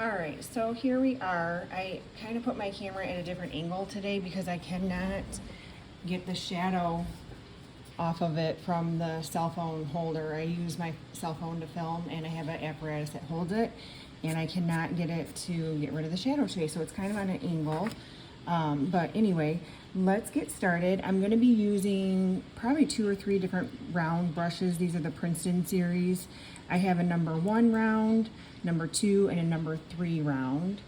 All right, so here we are. I kind of put my camera at a different angle today because I cannot get the shadow off of it from the cell phone holder. I use my cell phone to film and I have an apparatus that holds it, and I cannot get it to get rid of the shadow today, so it's kind of on an angle. But anyway, let's get started. I'm going to be using probably 2 or 3 different round brushes. These are the Princeton series. I have a number 1 round, number 2, and a number 3 round.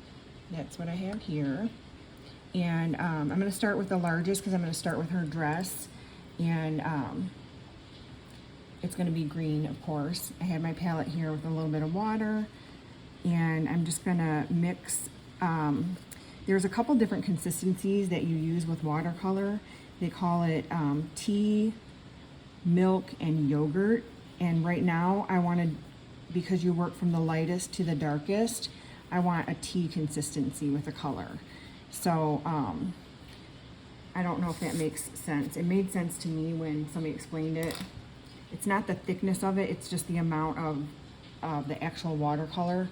That's what I have here. And I'm going to start with the largest because I'm going to start with her dress. And it's going to be green, of course. I have my palette here with a little bit of water. And I'm just going to mix. There's a couple different consistencies that you use with watercolor. They call it tea, milk, and yogurt. And right now I wanted, because you work from the lightest to the darkest, I want a tea consistency with the color. So I don't know if that makes sense. It made sense to me when somebody explained it. It's not the thickness of it, it's just the amount of the actual watercolor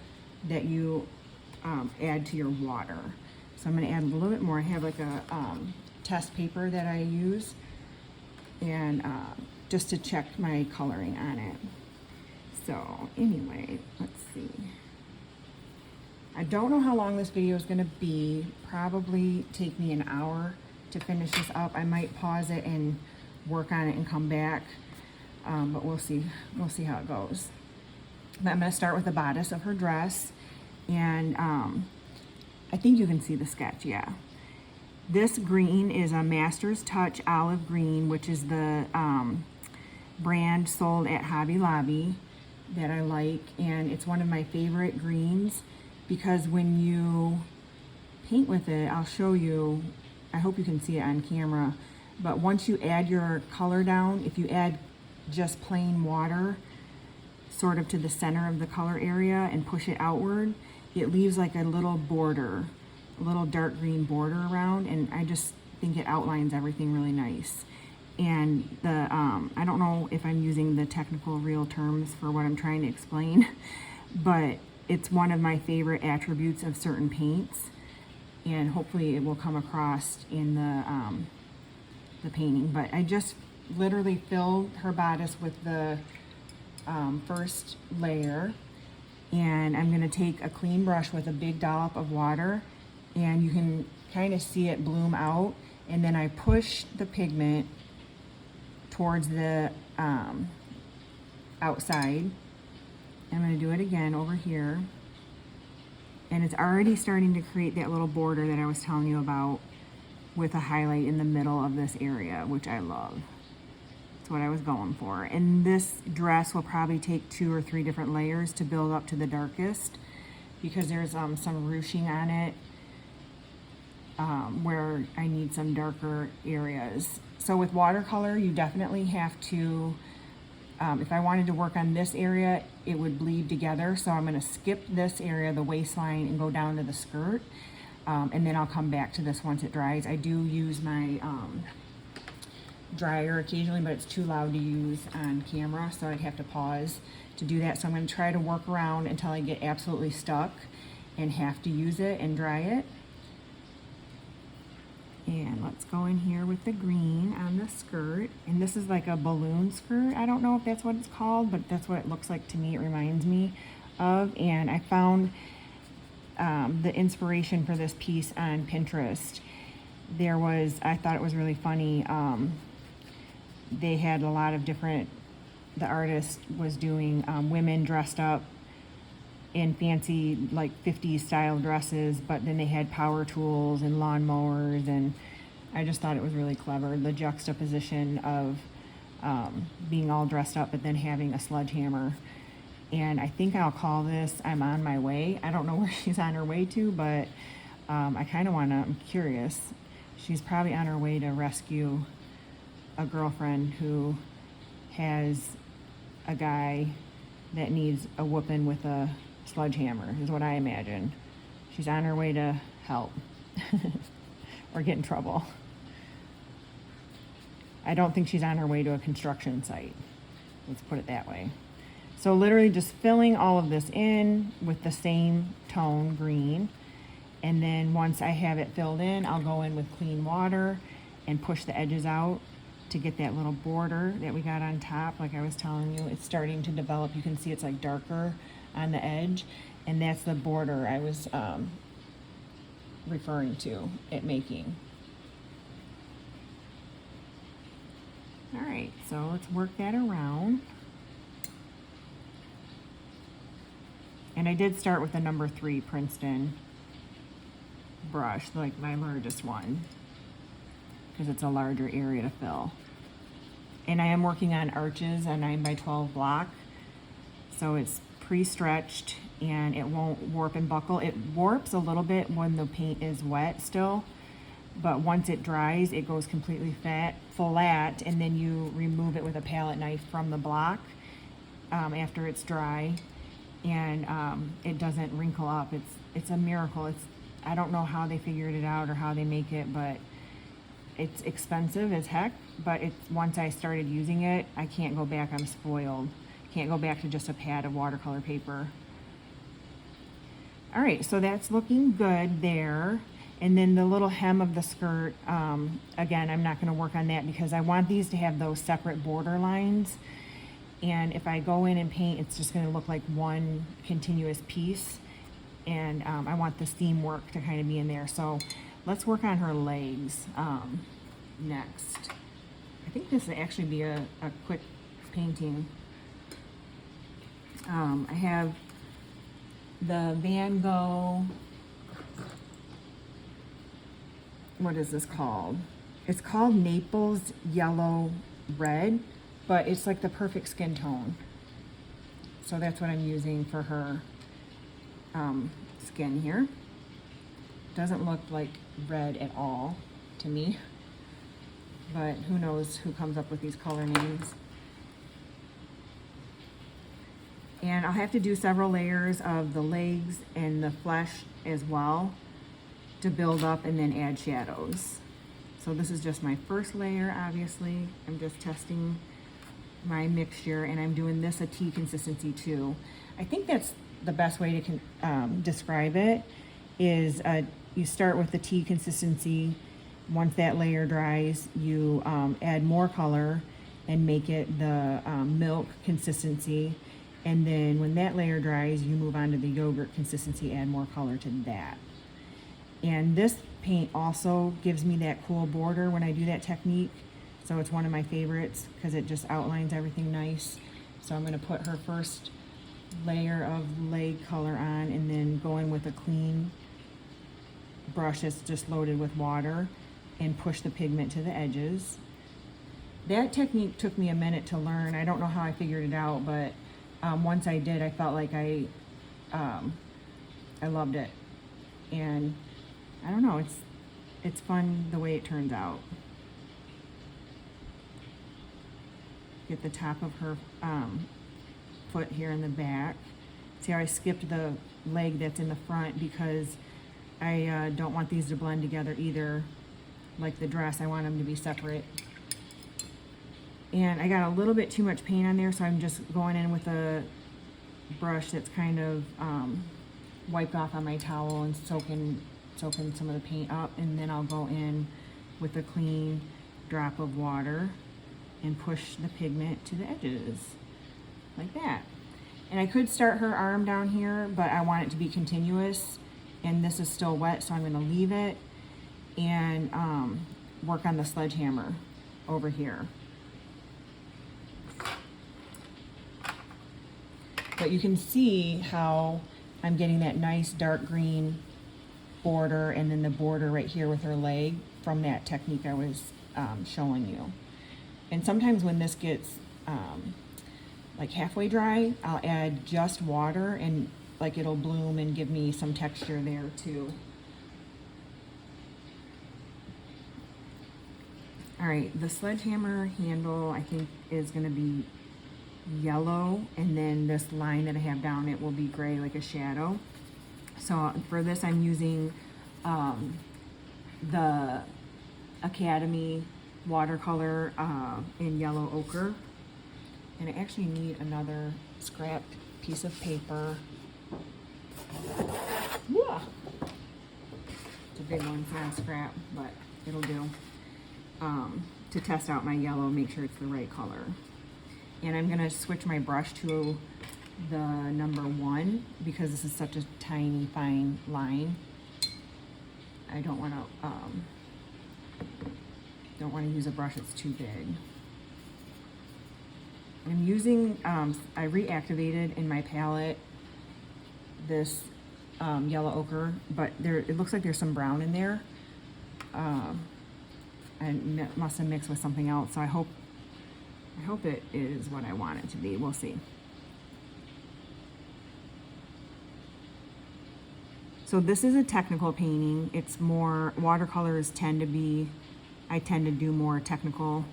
that you add to your water. So I'm going to add a little bit more. I have like a test paper that I use, and just to check my coloring on it. So anyway, let's see. I don't know how long this video is going to be. Probably take me an hour to finish this up. I might pause it and work on it and come back, but we'll see. We'll see how it goes. But I'm going to start with the bodice of her dress, and I think you can see the sketch, yeah. This green is a Master's Touch Olive Green, which is the brand sold at Hobby Lobby that I like, and it's one of my favorite greens because when you paint with it, I'll show you, I hope you can see it on camera, but once you add your color down, if you add just plain water sort of to the center of the color area and push it outward, it leaves like a little border, a little dark green border around, and I just think it outlines everything really nice. And the I don't know if I'm using the technical real terms for what I'm trying to explain, but it's one of my favorite attributes of certain paints, and hopefully it will come across in the painting. But I just literally filled her bodice with the first layer, and I'm going to take a clean brush with a big dollop of water, and you can kind of see it bloom out, and then I push the pigment towards the outside. I'm going to do it again over here, and it's already starting to create that little border that I was telling you about with a highlight in the middle of this area, which I love. What I was going for. And this dress will probably take 2 or 3 different layers to build up to the darkest, because there's some ruching on it where I need some darker areas. So with watercolor, you definitely have to, if I wanted to work on this area, it would bleed together. So I'm going to skip this area, the waistline, and go down to the skirt, and then I'll come back to this once it dries. I do use my dryer occasionally, but it's too loud to use on camera, so I'd have to pause to do that. So I'm going to try to work around until I get absolutely stuck and have to use it and dry it. And let's go in here with the green on the skirt, and this is like a balloon skirt. I don't know if that's what it's called, but that's what it looks like to me. It reminds me of, and I found the inspiration for this piece on Pinterest. I thought it was really funny. They had a lot of different, the artist was doing women dressed up in fancy like 50s style dresses, but then they had power tools and lawnmowers, and I just thought it was really clever, the juxtaposition of being all dressed up but then having a sledgehammer. And I think I'll call this I'm on my way. I don't know where she's on her way to, but I kind of I'm curious. She's probably on her way to rescue a girlfriend who has a guy that needs a whooping with a sledgehammer, is what I imagine. She's on her way to help or get in trouble. I don't think she's on her way to a construction site. Let's put it that way. So literally just filling all of this in with the same tone, green. And then once I have it filled in, I'll go in with clean water and push the edges out to get that little border that we got on top. Like I was telling you, it's starting to develop. You can see it's like darker on the edge, and that's the border I was referring to it making. All right, so let's work that around. And I did start with the number 3 Princeton brush, like my largest one, because it's a larger area to fill. And I am working on arches, a 9x12 block, so it's pre-stretched and it won't warp and buckle. It warps a little bit when the paint is wet still, but once it dries, it goes completely flat, and then you remove it with a palette knife from the block after it's dry, and it doesn't wrinkle up. It's a miracle. I don't know how they figured it out or how they make it, but it's expensive as heck. But once I started using it, I can't go back. I'm spoiled. Can't go back to just a pad of watercolor paper. All right, so that's looking good there. And then the little hem of the skirt, again, I'm not gonna work on that because I want these to have those separate border lines. And if I go in and paint, it's just gonna look like one continuous piece. And I want the seam work to kind of be in there. So let's work on her legs next. I think this will actually be a quick painting. I have the Van Gogh, what is this called? It's called Naples Yellow Red, but it's like the perfect skin tone. So that's what I'm using for her skin here. Doesn't look like red at all to me, but who knows who comes up with these color names. And I'll have to do several layers of the legs and the flesh as well to build up and then add shadows. So this is just my first layer, obviously. I'm just testing my mixture, and I'm doing this a tea consistency too. I think that's the best way to describe it is you start with the tea consistency. Once that layer dries, you add more color and make it the milk consistency. And then when that layer dries, you move on to the yogurt consistency, add more color to that. And this paint also gives me that cool border when I do that technique. So it's one of my favorites because it just outlines everything nice. So I'm gonna put her first layer of leg color on and then go in with a clean brush that's just loaded with water and push the pigment to the edges. That technique took me a minute to learn. I don't know how I figured it out, but once I did, I felt like I loved it. And I don't know, it's fun the way it turns out. Get the top of her foot here in the back. See how I skipped the leg that's in the front because I don't want these to blend together either. Like the dress, I want them to be separate. And I got a little bit too much paint on there, so I'm just going in with a brush that's kind of wiped off on my towel and soaking some of the paint up, and then I'll go in with a clean drop of water and push the pigment to the edges, like that. And I could start her arm down here, but I want it to be continuous, and this is still wet, so I'm gonna leave it and work on the sledgehammer over here. But you can see how I'm getting that nice dark green border and then the border right here with her leg from that technique I was showing you. And sometimes when this gets like halfway dry, I'll add just water and like it'll bloom and give me some texture there too. All right, the sledgehammer handle I think is gonna be yellow, and then this line that I have down it will be gray like a shadow. So for this I'm using the Academy watercolor in yellow ochre. And I actually need another scrapped piece of paper. Yeah. It's a big one, it's not scrap, but it'll do. To test out my yellow, make sure it's the right color. And I'm gonna switch my brush to the number 1 because this is such a tiny, fine line. I don't wanna use a brush that's too big. I'm using, I reactivated in my palette this yellow ochre, but it looks like there's some brown in there. I must have mixed with something else, so I hope it is what I want it to be. We'll see. So this is a technical painting. It's more, watercolors tend to be, I tend to do more technical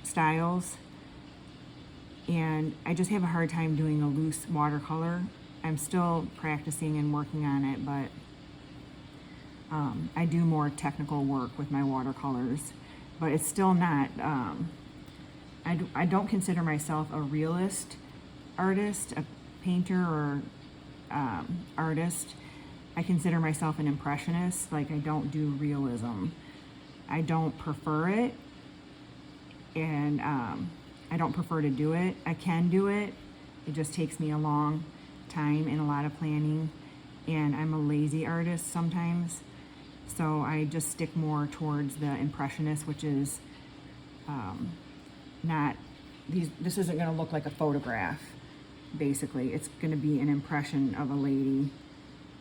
styles. And I just have a hard time doing a loose watercolor. I'm still practicing and working on it, but I do more technical work with my watercolors, but it's still not, I don't consider myself a realist artist, a painter or artist. I consider myself an impressionist. Like, I don't do realism. I don't prefer it, and I don't prefer to do it. I can do it. It just takes me a long time and a lot of planning, and I'm a lazy artist sometimes. So I just stick more towards the impressionist, which is this isn't going to look like a photograph, basically. It's going to be an impression of a lady.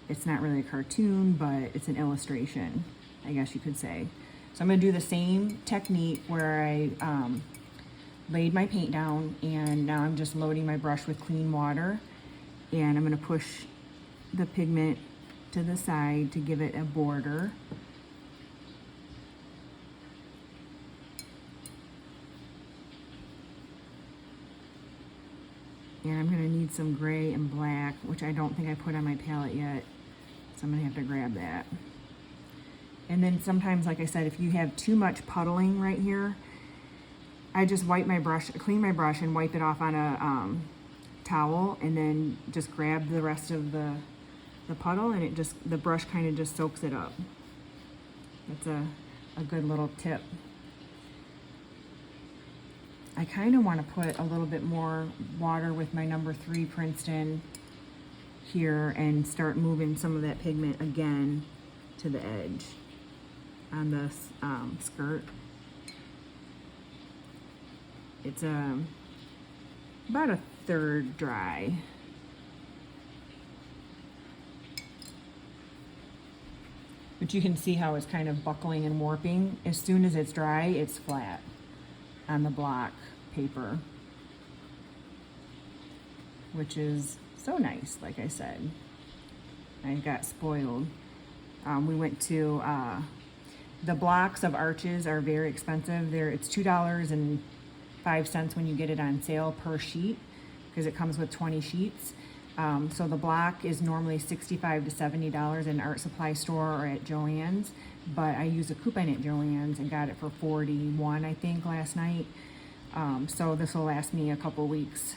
It's not really a cartoon, but it's an illustration, I guess you could say. So I'm going to do the same technique where I laid my paint down, and now I'm just loading my brush with clean water, and I'm going to push the pigment to the side to give it a border. And I'm going to need some gray and black, which I don't think I put on my palette yet, so I'm going to have to grab that. And then sometimes, like I said, if you have too much puddling right here, I just wipe my brush, clean my brush and wipe it off on a towel, and then just grab the rest of the puddle, and the brush kind of just soaks it up. That's a good little tip. I kind of want to put a little bit more water with my number 3 Princeton here and start moving some of that pigment again to the edge on the skirt. It's about a third dry. But you can see how it's kind of buckling and warping. As soon as it's dry, it's flat on the block paper, which is so nice. Like I said, I got spoiled. We went to, the blocks of arches are very expensive. It's $2.05 when you get it on sale per sheet, because it comes with 20 sheets. So the block is normally $65 to $70 in an art supply store or at Joann's, but I used a coupon at Joann's and got it for $41, I think, last night. So this will last me a couple weeks.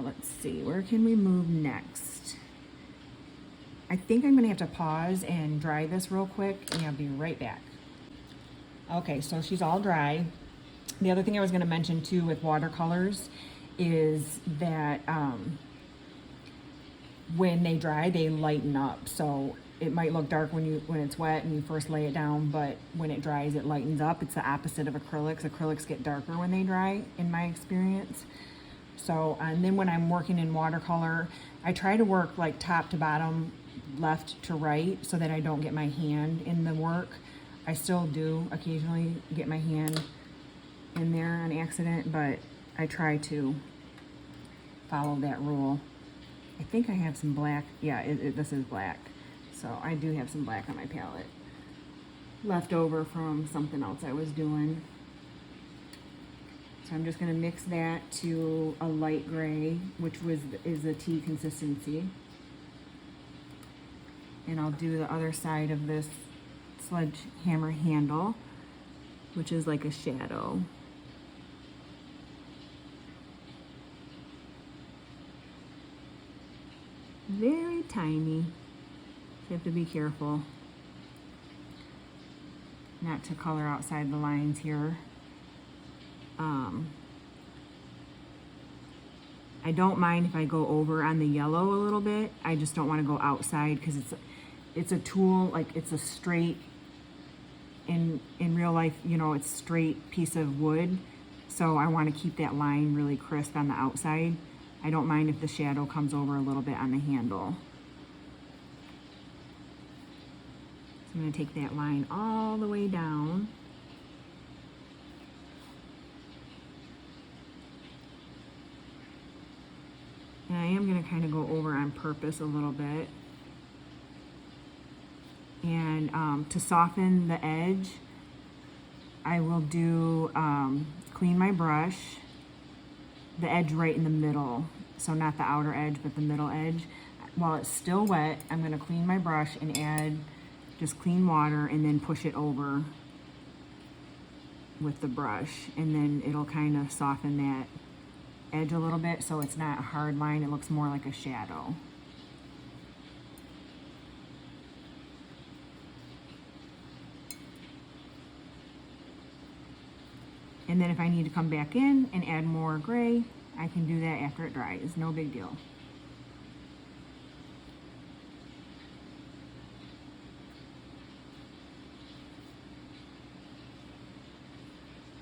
Let's see, where can we move next? I think I'm gonna have to pause and dry this real quick, and I'll be right back. Okay, so she's all dry. The other thing I was gonna mention too with watercolors is that when they dry, they lighten up. So it might look dark when it's wet and you first lay it down, but when it dries, it lightens up. It's the opposite of acrylics. Acrylics get darker when they dry, in my experience. So, and then when I'm working in watercolor, I try to work like top to bottom, left to right, so that I don't get my hand in the work. I still do occasionally get my hand in there on accident, but I try to follow that rule. I think I have some black. Yeah, this is black. So I do have some black on my palette, left over from something else I was doing. So I'm just gonna mix that to a light gray, which is the tea consistency. And I'll do the other side of this sledgehammer handle. which is like a shadow. Very tiny. You have to be careful not to color outside the lines here. I don't mind if I go over on the yellow a little bit. I just don't want to go outside because it's a tool, like it's a straight, in real life, you know, it's straight piece of wood. So I want to keep that line really crisp on the outside. I don't mind if the shadow comes over a little bit on the handle. So I'm going to take that line all the way down. And I am going to kind of go over on purpose a little bit. And to soften the edge, I will do, clean my brush, the edge right in the middle. So not the outer edge, but the middle edge. While it's still wet, I'm going to clean my brush and add just clean water and then push it over with the brush. And then it'll kind of soften that edge a little bit so it's not a hard line. It looks more like a shadow. And then if I need to come back in and add more gray, I can do that after it dries. No big deal.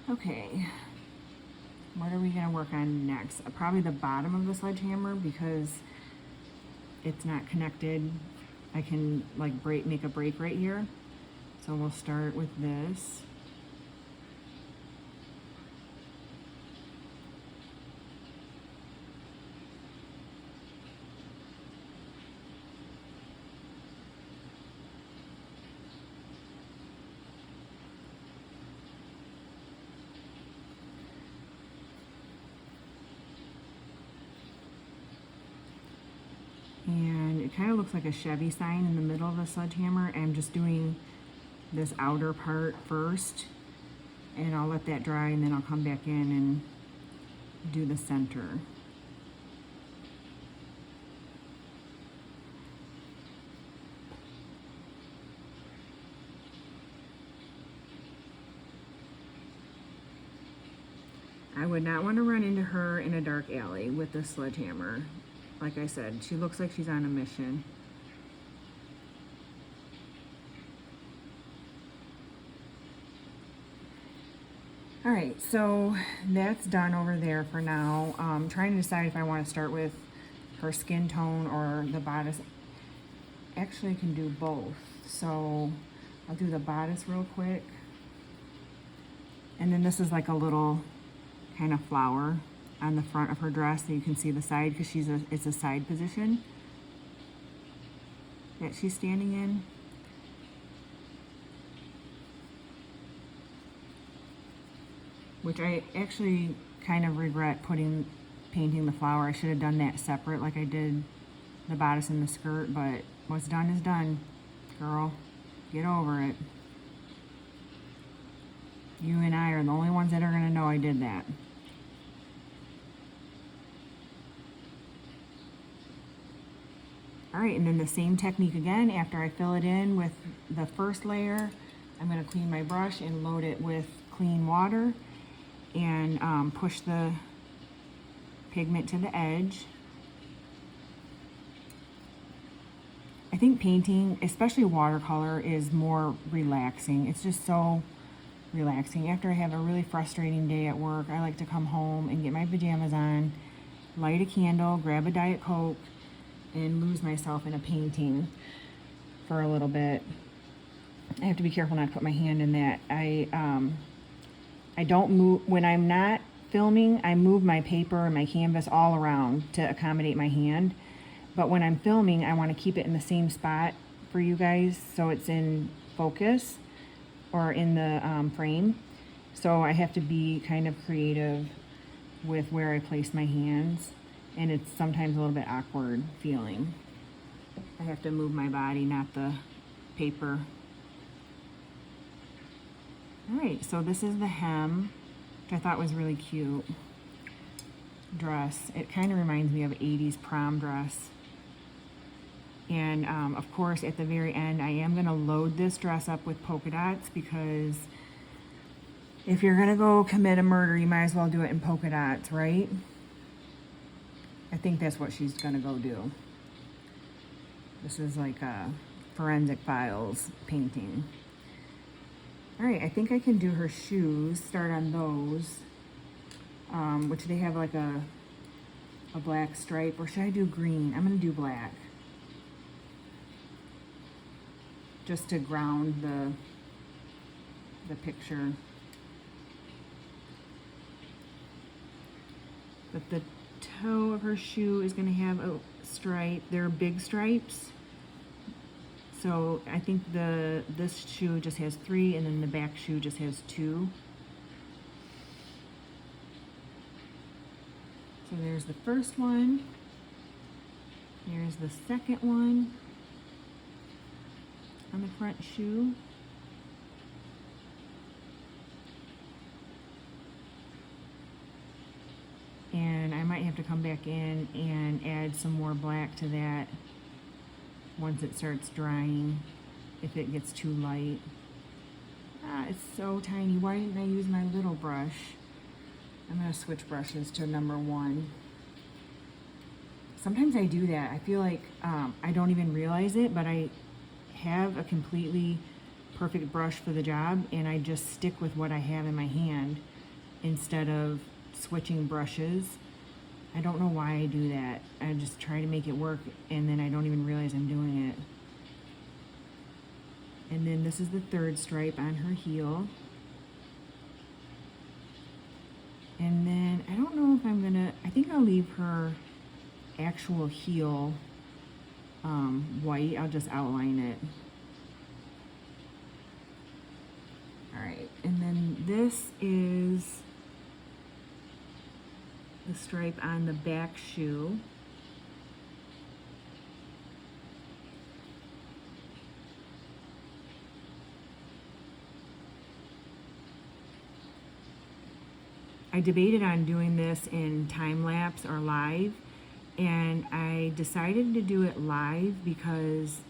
Okay, what are we gonna work on next? Probably the bottom of the sledgehammer because it's not connected. I can like make a break right here. So we'll start with this. And it kind of looks like a Chevy sign in the middle of the sledgehammer. I'm just doing this outer part first, and I'll let that dry, and then I'll come back in and do the center. I would not want to run into her in a dark alley with this sledgehammer. Like I said, she looks like she's on a mission. All right, so that's done over there for now. Trying to decide if I want to start with her skin tone or the bodice. Actually, I can do both. So I'll do the bodice real quick. And then this is like a little kind of flower on the front of her dress so you can see the side because it's a side position that she's standing in. Which I actually kind of regret painting the flower. I should have done that separate like I did the bodice and the skirt, but what's done is done, girl. Get over it. You and I are the only ones that are gonna know I did that. All right, and then the same technique again. After I fill it in with the first layer, I'm gonna clean my brush and load it with clean water and push the pigment to the edge. I think painting, especially watercolor, is more relaxing. It's just so relaxing. After I have a really frustrating day at work, I like to come home and get my pajamas on, light a candle, grab a Diet Coke, and lose myself in a painting for a little bit. I have to be careful not to put my hand in that. I don't move, when I'm not filming, I move my paper and my canvas all around to accommodate my hand. But when I'm filming, I want to keep it in the same spot for you guys so it's in focus or in the frame. So I have to be kind of creative with where I place my hands, and it's sometimes a little bit awkward feeling. I have to move my body, not the paper. All right, so this is the hem, which I thought was really cute dress. It kind of reminds me of 80s prom dress. And of course, at the very end, I am gonna load this dress up with polka dots, because if you're gonna go commit a murder, you might as well do it in polka dots, right? I think that's what she's gonna go do. This is like a Forensic Files painting. All right, I think I can do her shoes, start on those, which they have like a black stripe, or should I do green? I'm gonna do black. Just to ground the picture. But the toe of her shoe is gonna have a stripe. They're big stripes. So I think this shoe just has 3, and then the back shoe just has 2. So there's the first one. Here's the second one on the front shoe. And I might have to come back in and add some more black to that once it starts drying, if it gets too light. Ah, it's so tiny. Why didn't I use my little brush? I'm gonna switch brushes to number 1. Sometimes I do that. I feel like I don't even realize it, but I have a completely perfect brush for the job, and I just stick with what I have in my hand instead of switching brushes. I don't know why I do that. I just try to make it work, and then I don't even realize I'm doing it. And then this is the third stripe on her heel. And then I don't know if I'm gonna, I think I'll leave her actual heel white. I'll just outline it. All right, and then this is the stripe on the back shoe. I debated on doing this in time lapse or live, and I decided to do it live because,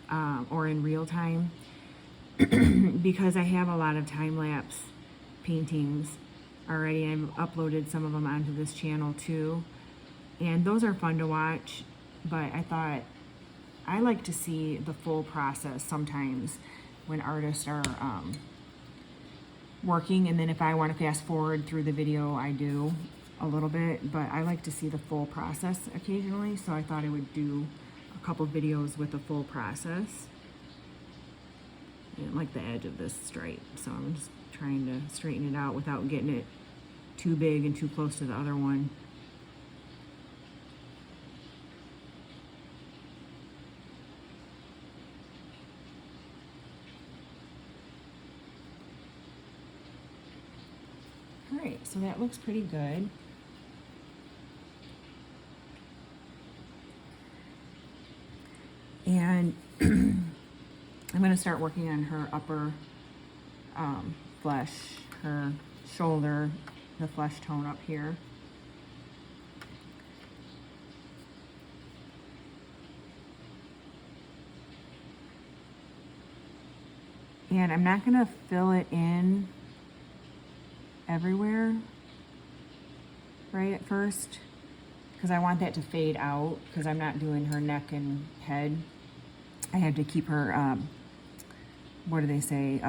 or in real time, because I have a lot of time lapse paintings already. I've uploaded some of them onto this channel too, and those are fun to watch, but I thought I like to see the full process sometimes when artists are working, and then if I want to fast forward through the video, I do a little bit, but I like to see the full process occasionally, so I thought I would do a couple videos with the full process. I didn't like the edge of this stripe, so I'm just trying to straighten it out without getting it too big and too close to the other one. All right, so that looks pretty good. And I'm going to start working on her upper flesh, her shoulder, the flesh tone up here. And I'm not going to fill it in everywhere right at first, because I want that to fade out, because I'm not doing her neck and head. I have to keep her, what do they say,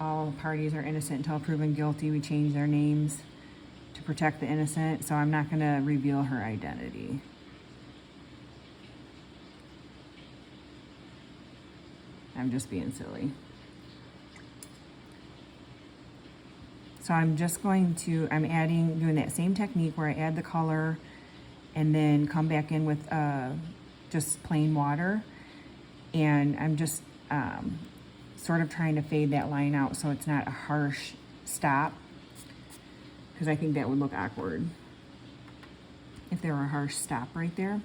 all parties are innocent until proven guilty. We change their names to protect the innocent, so I'm not going to reveal her identity. I'm just being silly. So I'm just going to, doing that same technique where I add the color and then come back in with just plain water. And I'm just sort of trying to fade that line out so it's not a harsh stop, because I think that would look awkward if there were a harsh stop right there.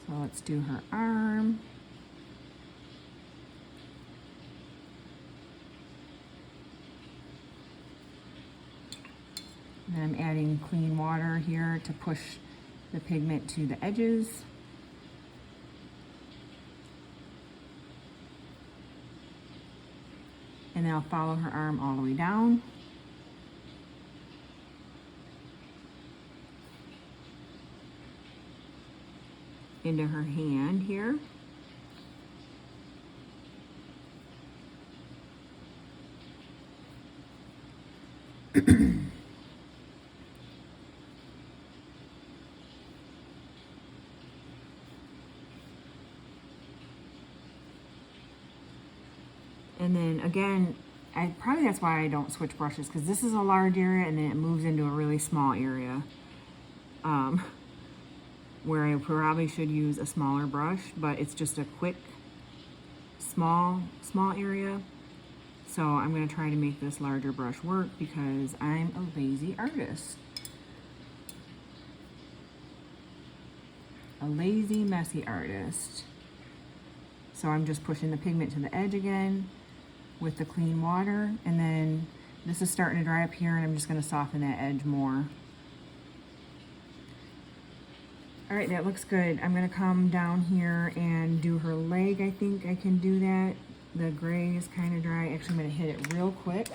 So let's do her arm. And then I'm adding clean water here to push the pigment to the edges. And then I'll follow her arm all the way down. Into her hand here. And then again, probably that's why I don't switch brushes, because this is a large area and then it moves into a really small area. Where I probably should use a smaller brush, but it's just a quick, small area. So I'm gonna try to make this larger brush work because I'm a lazy artist. A lazy, messy artist. So I'm just pushing the pigment to the edge again with the clean water, and then this is starting to dry up here and I'm just gonna soften that edge more. All right, that looks good. I'm gonna come down here and do her leg. I think I can do that. The gray is kind of dry. Actually, I'm gonna hit it real quick,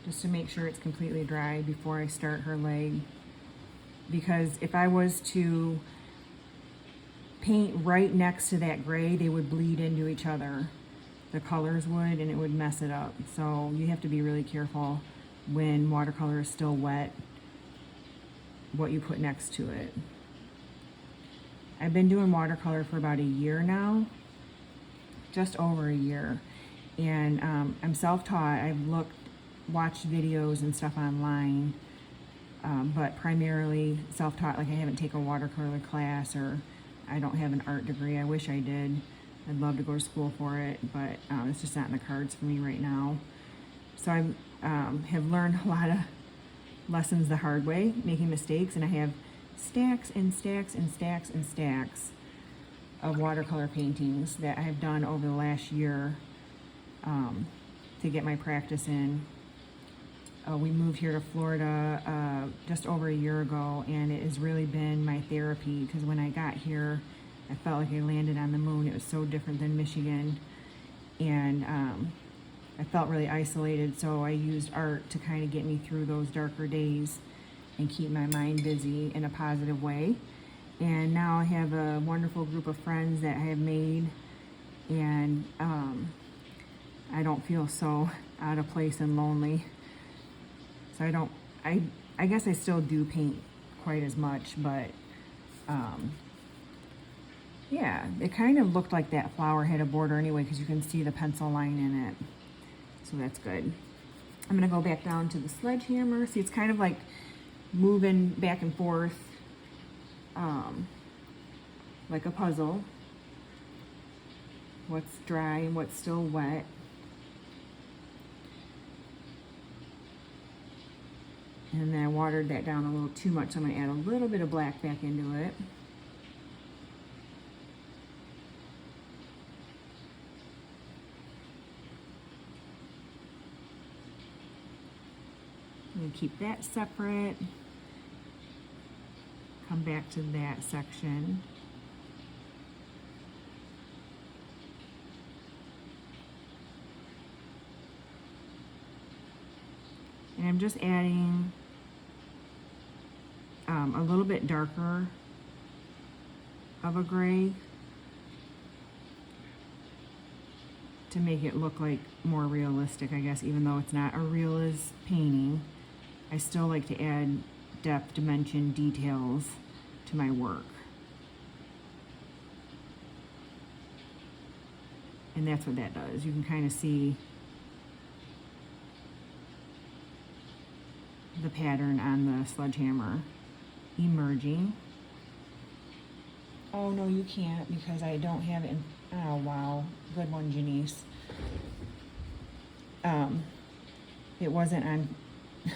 just to make sure it's completely dry before I start her leg. Because if I was to paint right next to that gray, they would bleed into each other. The colors would, and it would mess it up. So you have to be really careful when watercolor is still wet, what you put next to it. I've been doing watercolor for about a year now, just over a year, and I'm self-taught. I've watched videos and stuff online, but primarily self-taught. Like, I haven't taken a watercolor class, or I don't have an art degree. I wish I did. I'd love to go to school for it, but it's just not in the cards for me right now. So I have learned a lot of lessons the hard way, making mistakes, and I have stacks and stacks and stacks and stacks of watercolor paintings that I have done over the last year to get my practice in. We moved here to Florida just over a year ago, and it has really been my therapy, because when I got here, I felt like I landed on the moon. It was so different than Michigan, and I felt really isolated, so I used art to kind of get me through those darker days and keep my mind busy in a positive way. And now I have a wonderful group of friends that I have made, and I don't feel so out of place and lonely. So I guess I still do paint quite as much, but yeah, it kind of looked like that flower had a border anyway, because you can see the pencil line in it. So that's good. I'm gonna go back down to the sledgehammer. See, it's kind of like moving back and forth like a puzzle. What's dry and what's still wet. And then I watered that down a little too much, so I'm gonna add a little bit of black back into it. I'm gonna keep that separate. Come back to that section. And I'm just adding a little bit darker of a gray to make it look like more realistic, I guess, even though it's not a realist painting. I still like to add depth, dimension, details to my work. And that's what that does. You can kind of see the pattern on the sledgehammer emerging. Oh no, you can't, because I don't have it in, oh wow, good one, Janice. It wasn't on,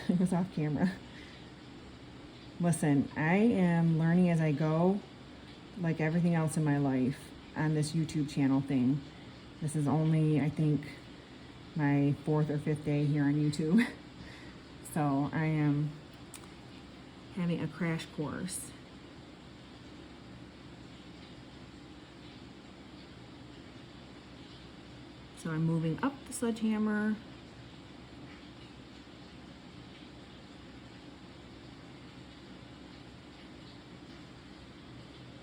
it was off camera. Listen, I am learning as I go, like everything else in my life, on this YouTube channel thing. This is only, I think, my 4th or 5th day here on YouTube. So I am having a crash course. So I'm moving up the sledgehammer.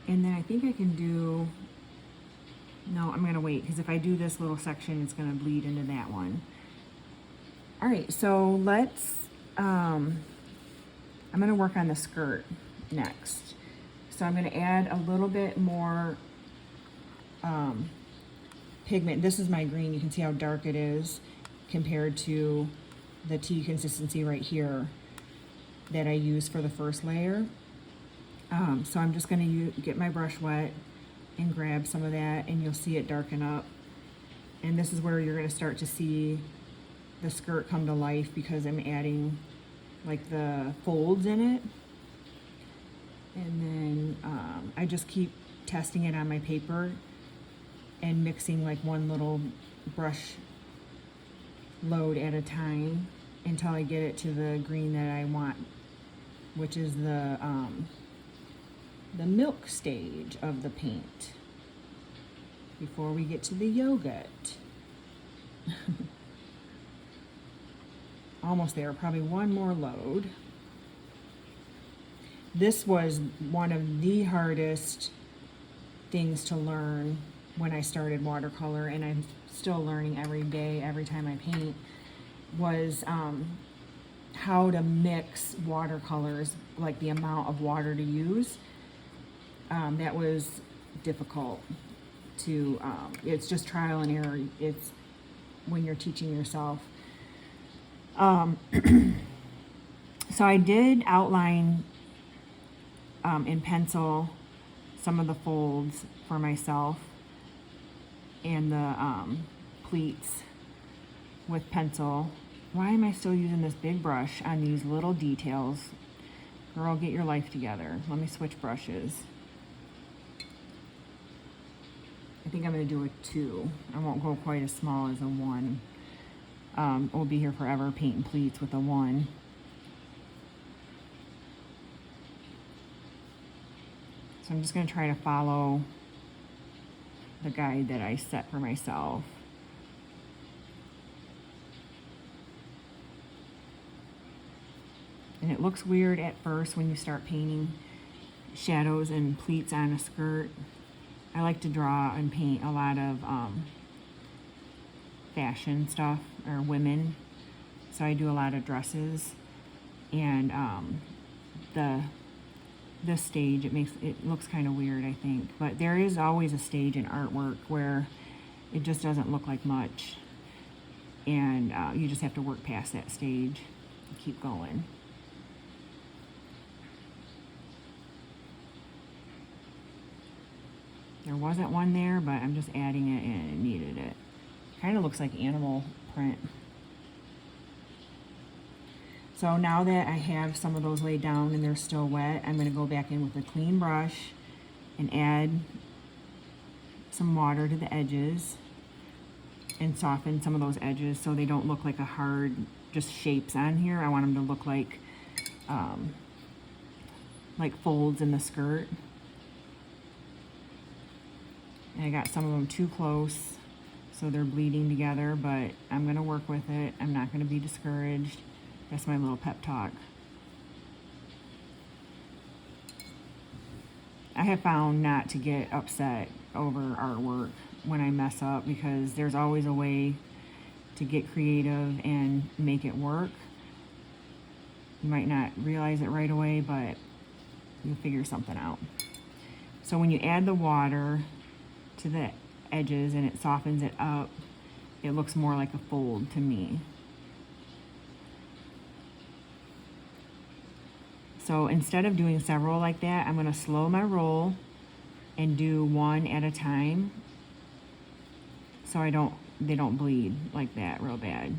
And then I think I can do, no, I'm gonna wait, because if I do this little section, it's gonna bleed into that one. All right, so let's, I'm gonna work on the skirt next. So I'm gonna add a little bit more pigment. This is my green. You can see how dark it is compared to the tea consistency right here that I use for the first layer. So I'm just going to get my brush wet and grab some of that, and you'll see it darken up. And this is where you're going to start to see the skirt come to life, because I'm adding like the folds in it. And then I just keep testing it on my paper and mixing like one little brush load at a time until I get it to the green that I want, which is the milk stage of the paint before we get to the yogurt. Almost there, probably one more load. This was one of the hardest things to learn when I started watercolor, and I'm still learning every day, every time I paint, was how to mix watercolors, like the amount of water to use. That was difficult to, it's just trial and error. It's when you're teaching yourself. So I did outline in pencil some of the folds for myself and the pleats with pencil. Why am I still using this big brush on these little details? Girl, get your life together. Let me switch brushes. I think I'm going to do a 2. I won't go quite as small as a 1. We'll be here forever painting pleats with a 1. So I'm just going to try to follow the guide that I set for myself. And it looks weird at first when you start painting shadows and pleats on a skirt. I like to draw and paint a lot of fashion stuff, or women. So I do a lot of dresses. And this stage, it looks kind of weird, I think. But there is always a stage in artwork where it just doesn't look like much. And you just have to work past that stage and keep going. There wasn't one there, but I'm just adding it in. It needed it. Kind of looks like animal print. So now that I have some of those laid down and they're still wet, I'm going to go back in with a clean brush and add some water to the edges and soften some of those edges so they don't look like a hard, just shapes on here. I want them to look like folds in the skirt. And I got some of them too close, so they're bleeding together, but I'm going to work with it. I'm not going to be discouraged. That's my little pep talk. I have found not to get upset over artwork when I mess up, because there's always a way to get creative and make it work. You might not realize it right away, but you'll figure something out. So when you add the water to the edges and it softens it up, it looks more like a fold to me. So instead of doing several like that, I'm going to slow my roll and do one at a time, so they don't bleed like that real bad.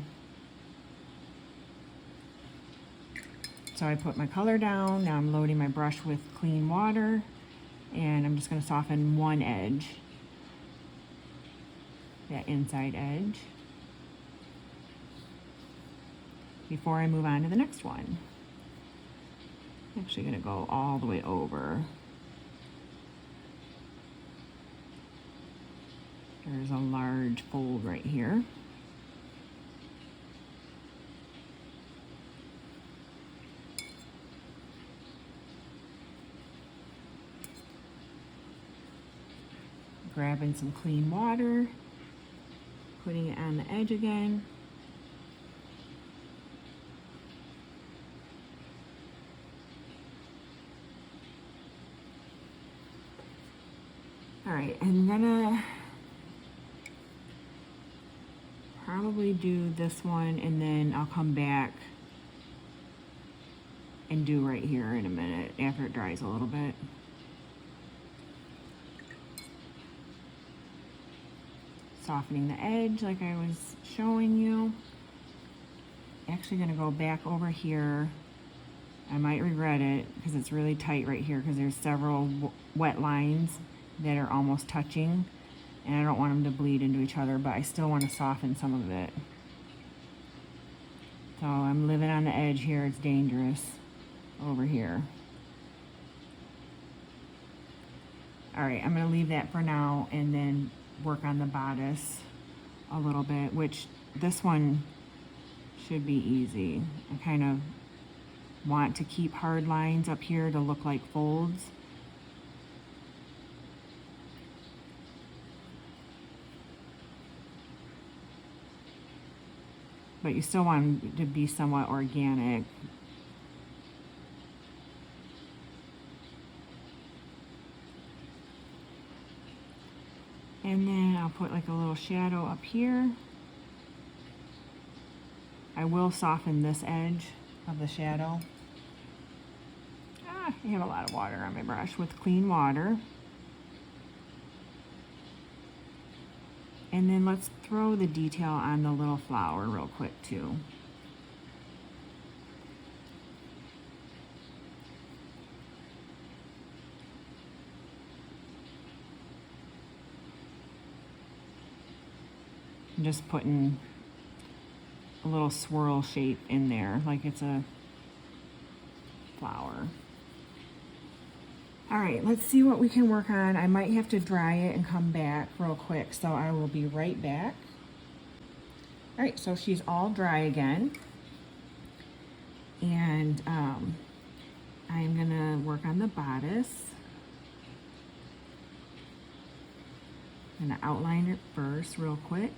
So I put my color down. Now I'm loading my brush with clean water, and I'm just going to soften one edge, that inside edge. before I move on to the next one. I'm actually gonna go all the way over. There's a large fold right here. Grabbing some clean water, putting it on the edge again. All right, I'm gonna probably do this one and then I'll come back and do right here in a minute after it dries a little bit. Softening the edge like I was showing you. Actually gonna go back over here. I might regret it because it's really tight right here because there's several wet lines that are almost touching and I don't want them to bleed into each other, but I still want to soften some of it. So I'm living on the edge here. It's dangerous over here. All right, I'm gonna leave that for now and then work on the bodice a little bit, which this one should be easy. I kind of want to keep hard lines up here to look like folds. But you still want it to be somewhat organic. And then I'll put like a little shadow up here. I will soften this edge of the shadow. I have a lot of water on my brush with clean water. And then let's throw the detail on the little flower real quick too. I'm just putting a little swirl shape in there like it's a flower. All right, let's see what we can work on. I might have to dry it and come back real quick, so I will be right back. All right, so she's all dry again. And I'm gonna work on the bodice. I'm gonna outline it first real quick.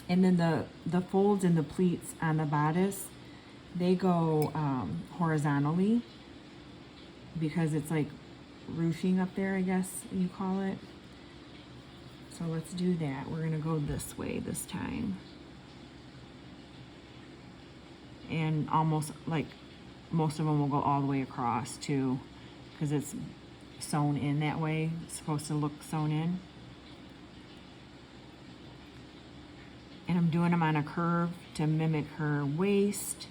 And then the folds and the pleats on the bodice, they go horizontally because it's like ruching up there, I guess you call it. So let's do that. We're gonna go this way this time. And almost like most of them will go all the way across too, because it's sewn in that way. It's supposed to look sewn in. And I'm doing them on a curve to mimic her waist.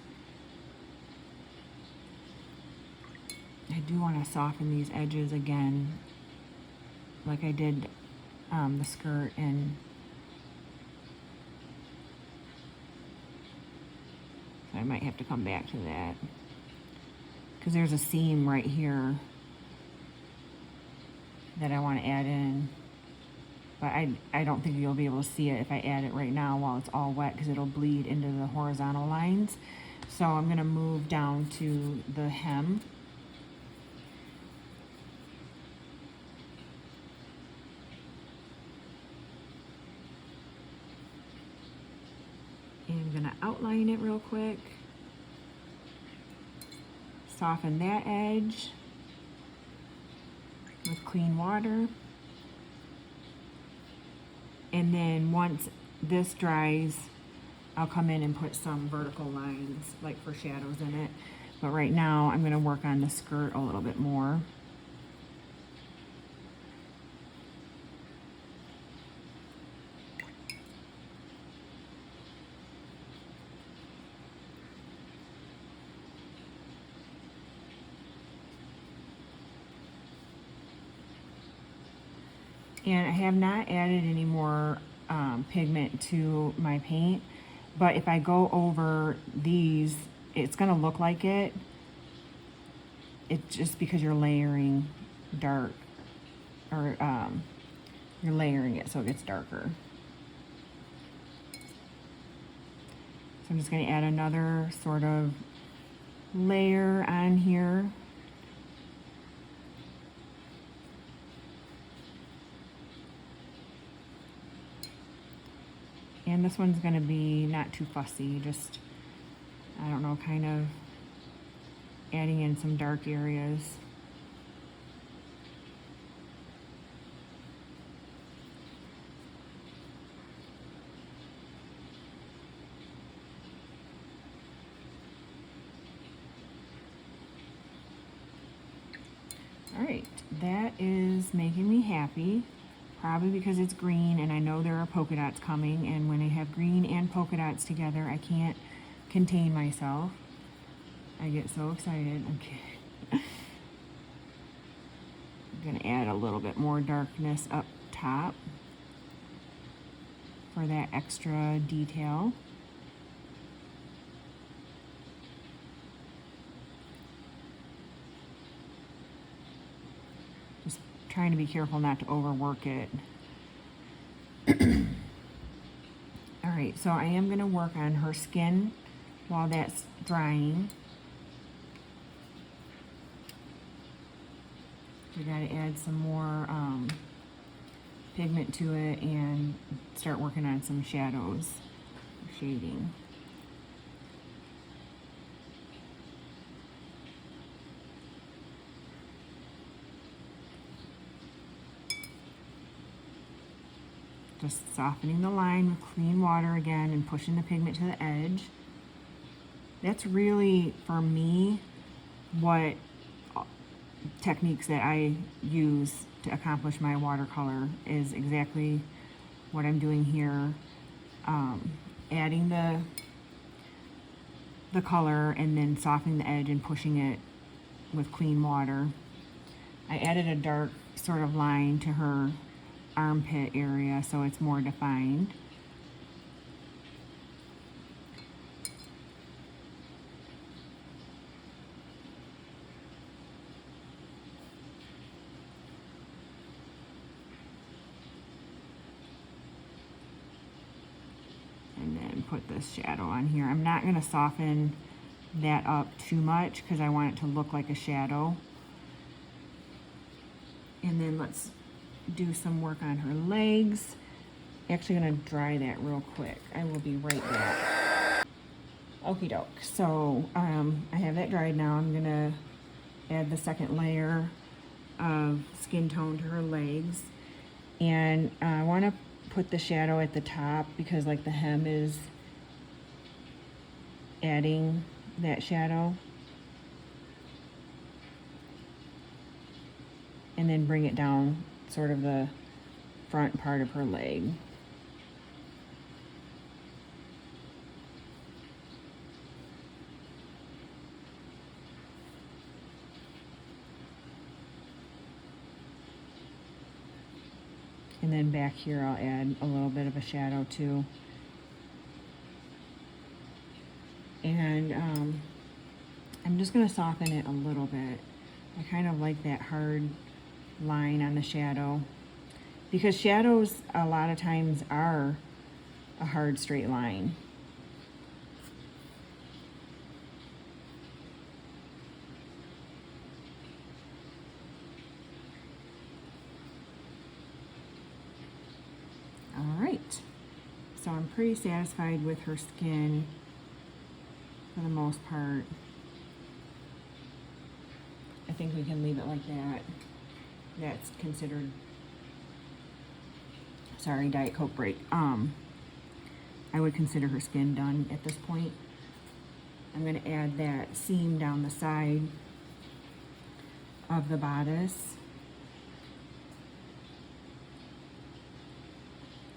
I do want to soften these edges again, like I did the skirt, and so I might have to come back to that because there's a seam right here that I want to add in. But I don't think you'll be able to see it if I add it right now while it's all wet because it'll bleed into the horizontal lines. So I'm going to move down to the hem. And I'm going to outline it real quick. Soften that edge with clean water. And then once this dries, I'll come in and put some vertical lines, like for shadows in it. But right now, I'm gonna work on the skirt a little bit more. And I have not added any more pigment to my paint. But if I go over these, it's gonna look like it. It's just because you're layering dark, or you're layering it so it gets darker. So I'm just gonna add another sort of layer on here. And this one's gonna be not too fussy, just, I don't know, kind of adding in some dark areas. All right, that is making me happy. Probably because it's green and I know there are polka dots coming, and when I have green and polka dots together, I can't contain myself. I get so excited. Okay. I'm gonna add a little bit more darkness up top for that extra detail. Just trying to be careful not to overwork it. All right, so I am gonna work on her skin while that's drying. We gotta add some more pigment to it and start working on some shadows, shading. Just softening the line with clean water again and pushing the pigment to the edge. That's really, for me, what techniques that I use to accomplish my watercolor is exactly what I'm doing here. Adding the color and then softening the edge and pushing it with clean water. I added a dark sort of line to her armpit area so it's more defined. And then put this shadow on here. I'm not going to soften that up too much because I want it to look like a shadow. And then let's do some work on her legs. Actually gonna dry that real quick. I will be right back. Okie doke. So I have that dried now. I'm gonna add the second layer of skin tone to her legs. And I wanna put the shadow at the top because like the hem is adding that shadow. And then bring it down sort of the front part of her leg. And then back here I'll add a little bit of a shadow too. And I'm just gonna soften it a little bit. I kind of like that hard line on the shadow because shadows a lot of times are a hard straight line. All right, so I'm pretty satisfied with her skin for the most part. I think we can leave it like that. That's considered, sorry, Diet Coke break. I would consider her skin done at this point. I'm gonna add that seam down the side of the bodice.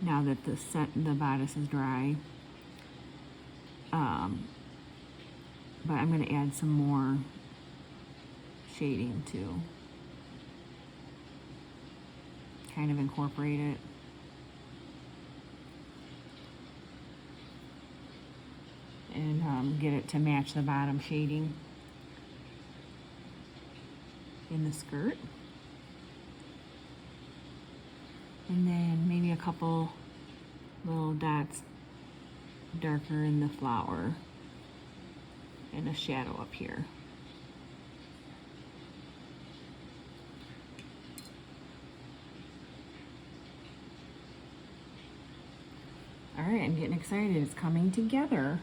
Now that the bodice is dry. But I'm gonna add some more shading too. Kind of incorporate it. and get it to match the bottom shading in the skirt. And then maybe a couple little dots darker in the flower and a shadow up here. All right, I'm getting excited. It's coming together.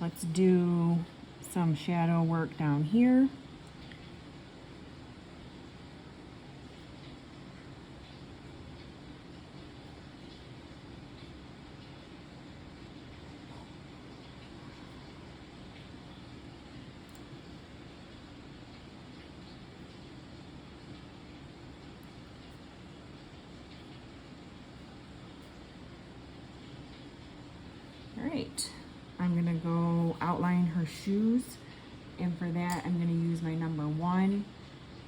Let's do some shadow work down here. Alright, I'm going to go outline her shoes, and for that I'm going to use my number 1,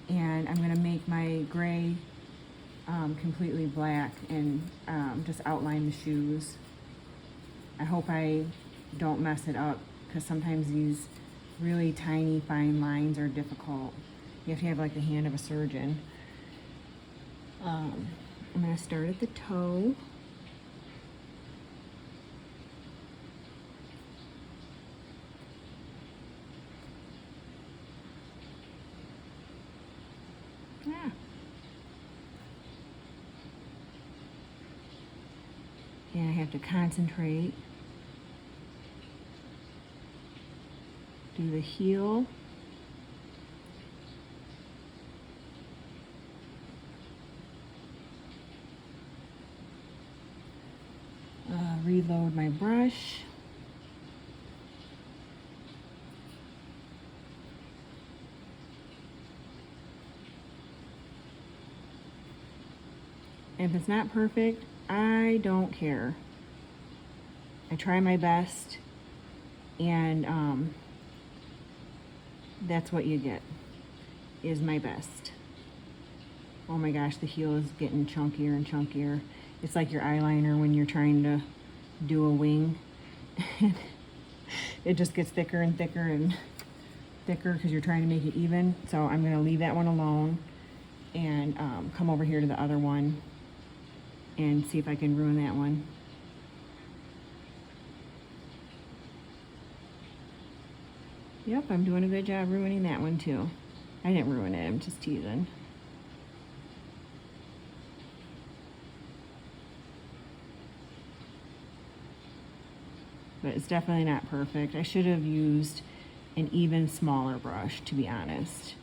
and I'm going to make my gray completely black and just outline the shoes. I hope I don't mess it up, because sometimes these really tiny fine lines are difficult. You have to have like the hand of a surgeon. I'm going to start at the toe. And I have to concentrate. Do the heel. Reload my brush. If it's not perfect, I don't care. I try my best, and that's what you get, is my best. Oh my gosh, the heel is getting chunkier and chunkier. It's like your eyeliner when you're trying to do a wing. It just gets thicker and thicker and thicker because you're trying to make it even. So I'm going to leave that one alone and come over here to the other one and see if I can ruin that one. Yep, I'm doing a good job ruining that one too. I didn't ruin it, I'm just teasing. But it's definitely not perfect. I should have used an even smaller brush, to be honest.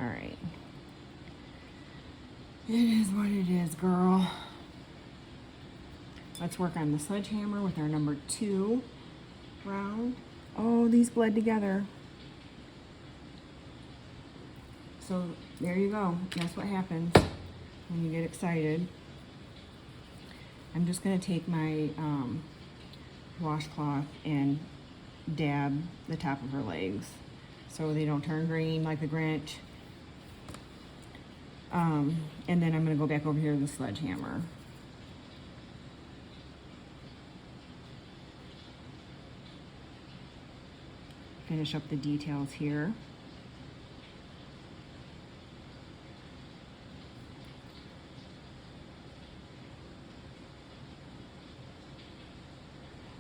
All right. It is what it is, girl. Let's work on the sledgehammer with our number 2 round. Oh, these bled together. So there you go. That's what happens when you get excited. I'm just going to take my washcloth and dab the top of her legs so they don't turn green like the Grinch. And then I'm going to go back over here to the sledgehammer. Finish up the details here.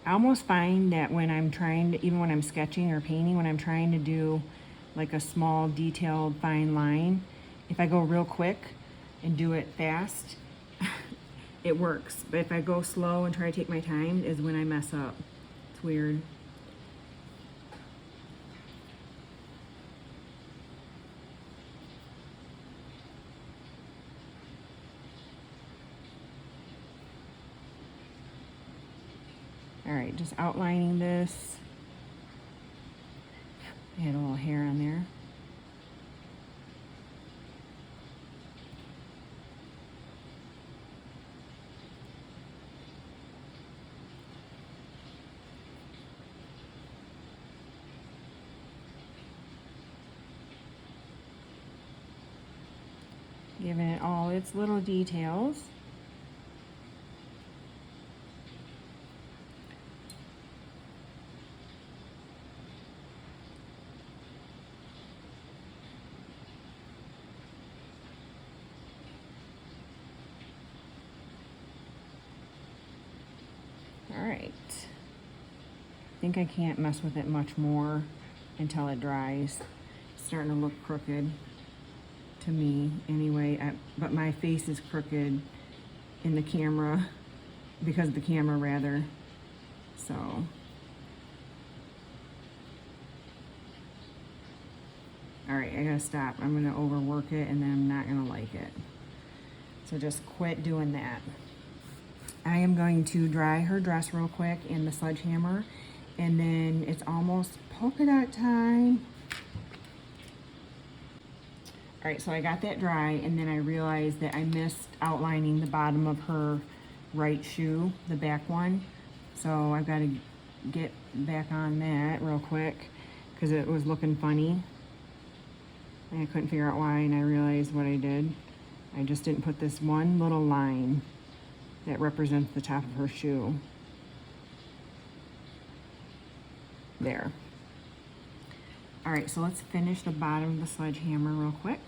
I almost find that when I'm trying to, even when I'm sketching or painting, when I'm trying to do like a small detailed fine line, if I go real quick and do it fast, it works. But if I go slow and try to take my time is when I mess up. It's weird. All right, just outlining this. I had a little hair on there. giving it all its little details. All right. I think I can't mess with it much more until it dries. It's starting to look crooked to me anyway, but my face is crooked in the camera, because of the camera rather, so. All right, I gotta stop. I'm gonna overwork it and then I'm not gonna like it. So just quit doing that. I am going to dry her dress real quick in the sledgehammer, and then it's almost polka dot time. All right, so I got that dry, and then I realized that I missed outlining the bottom of her right shoe, the back one. So I've got to get back on that real quick because it was looking funny. And I couldn't figure out why, and I realized what I did. I just didn't put this one little line that represents the top of her shoe. There. All right, so let's finish the bottom of the sledgehammer real quick.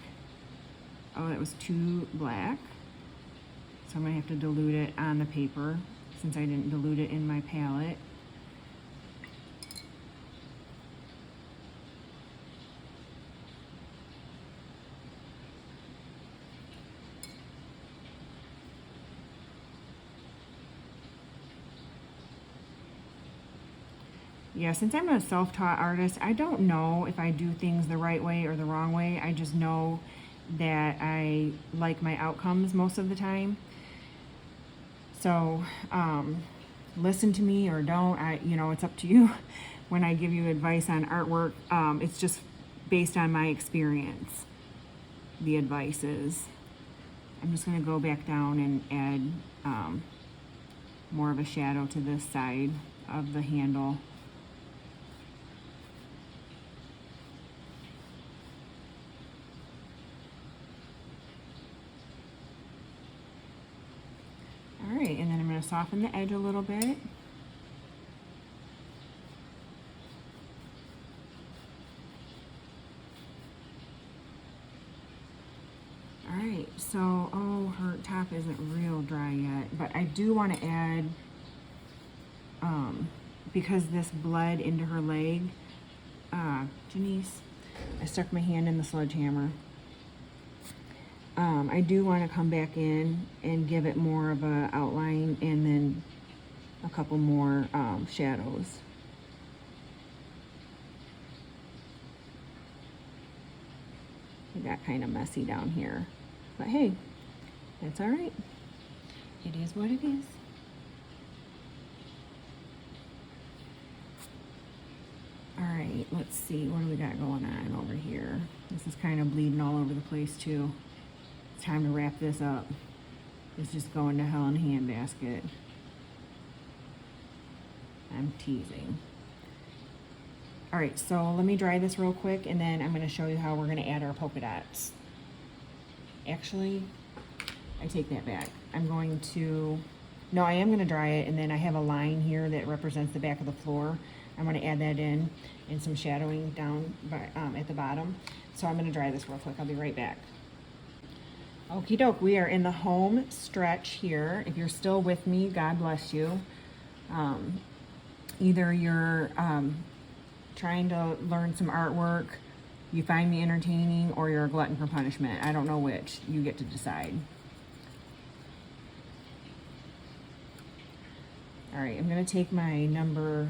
Oh, that was too black. So I'm gonna have to dilute it on the paper since I didn't dilute it in my palette. Yeah, since I'm a self-taught artist, I don't know if I do things the right way or the wrong way. I just know that I like my outcomes most of the time. So, listen to me or don't. It's up to you when I give you advice on artwork. It's just based on my experience, the advice is. I'm just gonna go back down and add more of a shadow to this side of the handle. All right, and then I'm going to soften the edge a little bit. All right, so, her top isn't real dry yet, but I do want to add, because this bled into her leg, Janice, I stuck my hand in the sledgehammer. I do want to come back in and give it more of a outline and then a couple more shadows. It got kind of messy down here, but hey, that's all right. It is what it is. All right, let's see, what do we got going on over here? This is kind of bleeding all over the place too. It's time to wrap this up. It's just going to hell in a handbasket. I'm teasing. All right, so let me dry this real quick and then I'm gonna show you how we're gonna add our polka dots. Actually, I take that back. I am gonna dry it, and then I have a line here that represents the back of the floor. I'm gonna add that in and some shadowing down at the bottom. So I'm gonna dry this real quick. I'll be right back. Okie doke, we are in the home stretch here. If you're still with me, God bless you. Either you're trying to learn some artwork, you find me entertaining, or you're a glutton for punishment. I don't know which. You get to decide. All right, I'm gonna take my number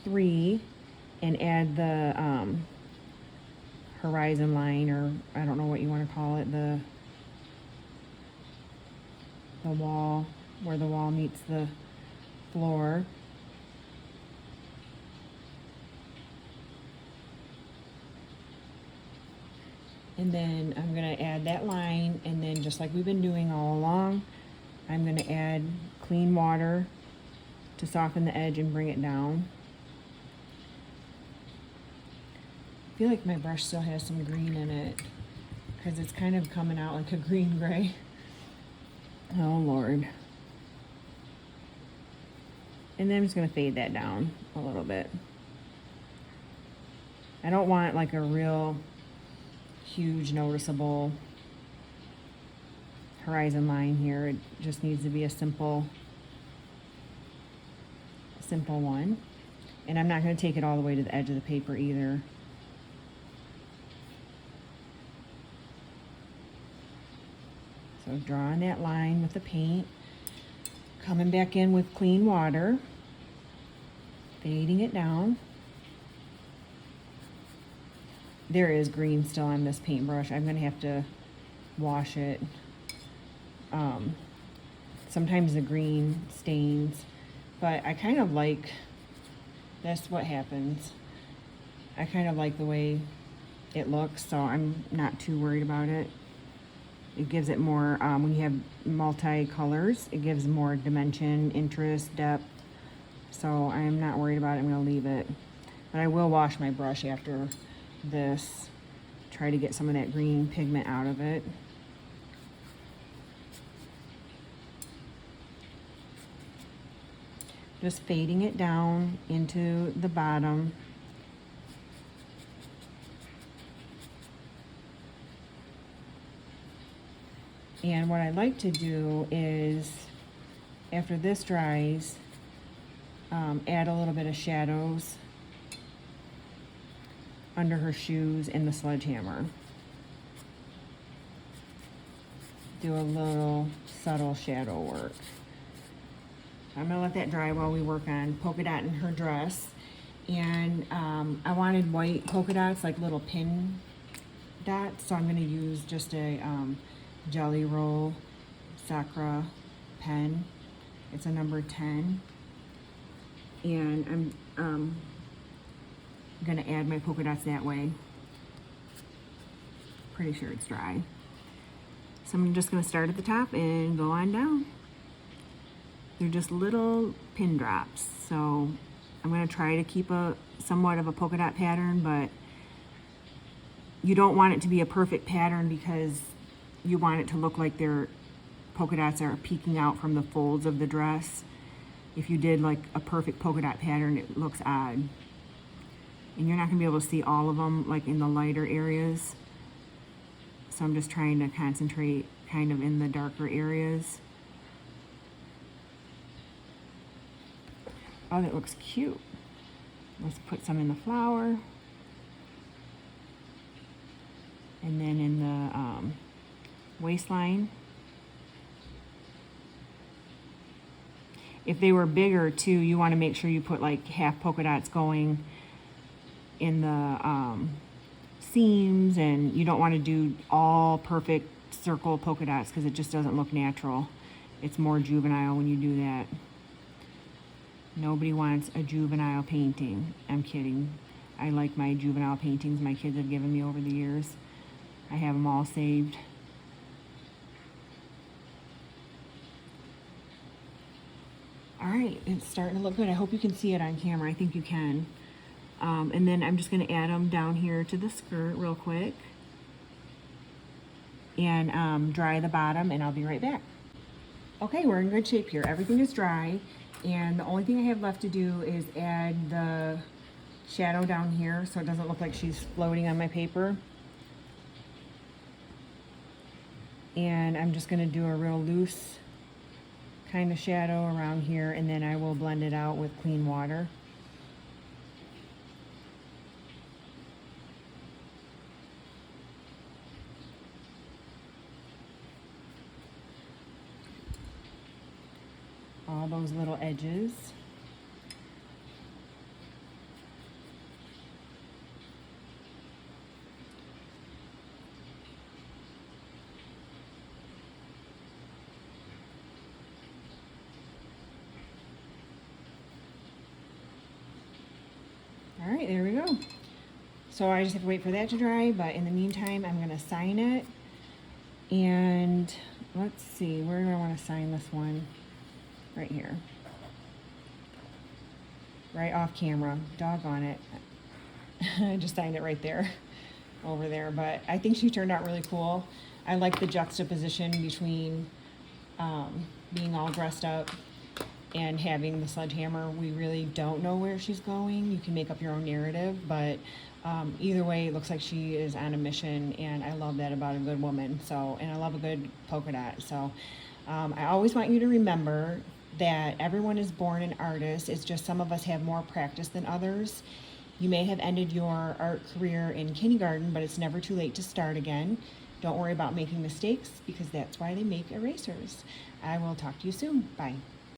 3 and add the horizon line, or I don't know what you want to call it, the wall, where the wall meets the floor. And then I'm going to add that line, and then just like we've been doing all along, I'm going to add clean water to soften the edge and bring it down. I feel like my brush still has some green in it. because it's kind of coming out like a green gray. Oh Lord. And then I'm just going to fade that down a little bit. I don't want like a real huge noticeable horizon line here. It just needs to be a simple one. And I'm not going to take it all the way to the edge of the paper either. So drawing that line with the paint, coming back in with clean water, fading it down. There is green still on this paintbrush. I'm going to have to wash it. Sometimes the green stains, but I kind of like, that's what happens. I kind of like the way it looks, so I'm not too worried about it. It gives it more, when you have multi-colors, it gives more dimension, interest, depth. So I am not worried about it. I'm going to leave it. But I will wash my brush after this. Try to get some of that green pigment out of it. Just fading it down into the bottom. And what I like to do is, after this dries, add a little bit of shadows under her shoes in the sledgehammer. Do a little subtle shadow work. I'm gonna let that dry while we work on polka dot in her dress. And I wanted white polka dots, like little pin dots, so I'm gonna use just a Jelly Roll Sakura pen. It's a number 10. And I'm gonna add my polka dots that way. Pretty sure it's dry. So I'm just gonna start at the top and go on down. They're just little pin drops. So I'm gonna try to keep a somewhat of a polka dot pattern, but you don't want it to be a perfect pattern because you want it to look like their polka dots are peeking out from the folds of the dress. If you did like a perfect polka dot pattern, it looks odd. And you're not gonna be able to see all of them like in the lighter areas. So I'm just trying to concentrate kind of in the darker areas. Oh, that looks cute. Let's put some in the flower. And then in the waistline. If they were bigger too, you want to make sure you put like half polka dots going in the seams, and you don't want to do all perfect circle polka dots because it just doesn't look natural. It's more juvenile when you do that. Nobody wants a juvenile painting. I'm kidding. I like my juvenile paintings my kids have given me over the years. I have them all saved. All right, it's starting to look good. I hope you can see it on camera. I think you can. And then I'm just going to add them down here to the skirt real quick. And dry the bottom, and I'll be right back. Okay, we're in good shape here. Everything is dry. And the only thing I have left to do is add the shadow down here so it doesn't look like she's floating on my paper. And I'm just going to do a real loose kind of shadow around here, and then I will blend it out with clean water. All those little edges. All right, there we go. So I just have to wait for that to dry, but in the meantime, I'm gonna sign it. And let's see, where do I wanna sign this one? Right here. Right off camera. Doggone it. I just signed it right there. over there, but I think she turned out really cool. I like the juxtaposition between being all dressed up and having the sledgehammer. We really don't know where she's going. You can make up your own narrative, but either way, it looks like she is on a mission, and I love that about a good woman. So, and I love a good polka dot. So, I always want you to remember that everyone is born an artist. It's just some of us have more practice than others. You may have ended your art career in kindergarten, but it's never too late to start again. Don't worry about making mistakes, because that's why they make erasers. I will talk to you soon. Bye.